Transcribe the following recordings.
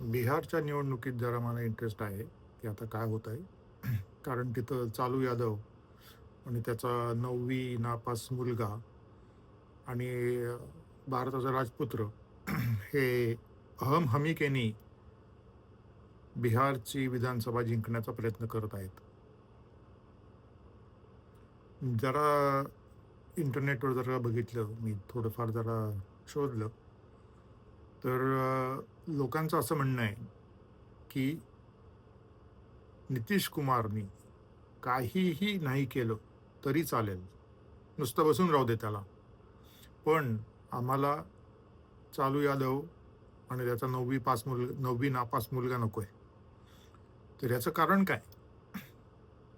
बिहारच्या निवडणुकीत जरा मला इंटरेस्ट आहे, की आता काय होत आहे. कारण तिथं चालू यादव आणि त्याचा 9वी नापास मुलगा आणि अ, भारताचा राजपुत्र हे अहम हमीकेनी बिहारची विधानसभा जिंकण्याचा प्रयत्न करत आहेत. जरा इंटरनेटवर जरा बघितलं, मी थोडंफार जरा शोधलं, तर लोकांचं असं म्हणणं आहे, की नितीश कुमारनी काहीही नाही केलं तरी चालेल. नुसतं बसून राहू दे त्याला. पण आम्हाला चालू यादव आणि त्याचा 9वी नापास मुलगा नकोय. तर याचं कारण काय?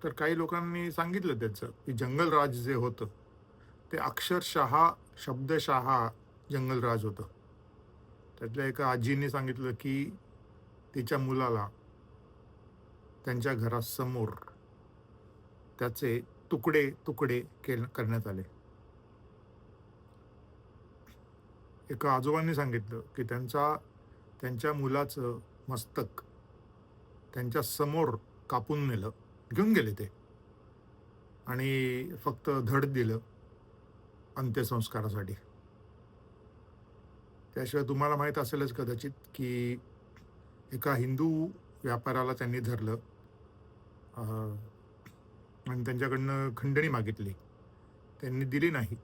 तर काही लोकांनी सांगितलं त्याचं, की जंगलराज जे होतं, ते अक्षरशः, शब्दशः जंगलराज होतं. त्यातल्या एका आजींनी सांगितलं, की तिच्या मुलाला त्यांच्या घरासमोर त्याचे तुकडे-तुकडे करण्यात आले. एका आजोबांनी सांगितलं, की त्यांच्या मुलाचं मस्तक त्यांच्या समोर कापून नेलं. घेऊन गेले ते आणि फक्त धड दिलं अंत्यसंस्कारासाठी. त्याशिवाय तुम्हाला माहीत असेलच कदाचित, की एका हिंदू व्यापाऱ्याला त्यांनी धरलं अ, आणि त्यांच्याकडनं खंडणी मागितली. त्यांनी दिली नाही.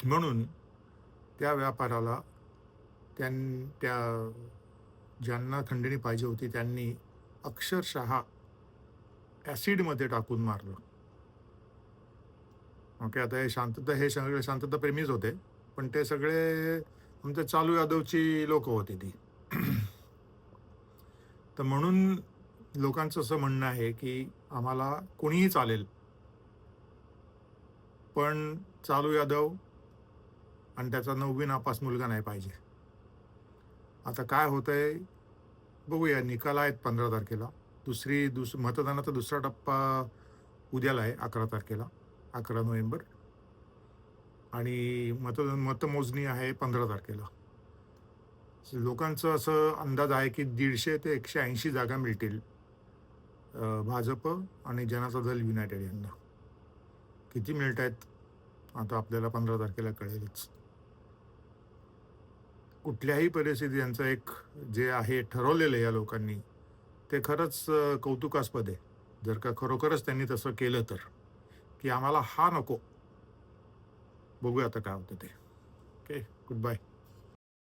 म्हणून त्या व्यापाऱ्याला त्या ज्यांना खंडणी पाहिजे होती त्यांनी अक्षरशः ॲसिडमध्ये टाकून मारलं. ओके. आता हे सगळे शांतताप्रेमीच होते. पण ते सगळे आमच्या चालू यादवची लोकं होती ती. तर म्हणून लोकांचं असं म्हणणं आहे, की आम्हाला कोणीही चालेल, पण चालू यादव आणि त्याचा 9वी नापास मुलगा नाही पाहिजे. आता काय होतंय बघूया. निकाल आहेत 15 तारखेला. मतदानाचा दुसरा टप्पा उद्याला आहे 11 तारखेला, 11 नोव्हेंबर. आणि मतमोजणी आहे 15 तारखेला. लोकांचं असं अंदाज आहे, की 150 ते 180 जागा मिळतील भाजप आणि जनता दल युनायटेड यांना. किती मिळतायत आता आपल्याला 15 तारखेला कळेलच. कुठल्याही परिस्थितीत यांचं एक जे आहे ठरवलेलं आहे या लोकांनी, ते खरंच कौतुकास्पद आहे. जर का खरोखरच त्यांनी तसं केलं तर, की आम्हाला हा नको. बघूया आता काय होतं ते. ओके. Good bye.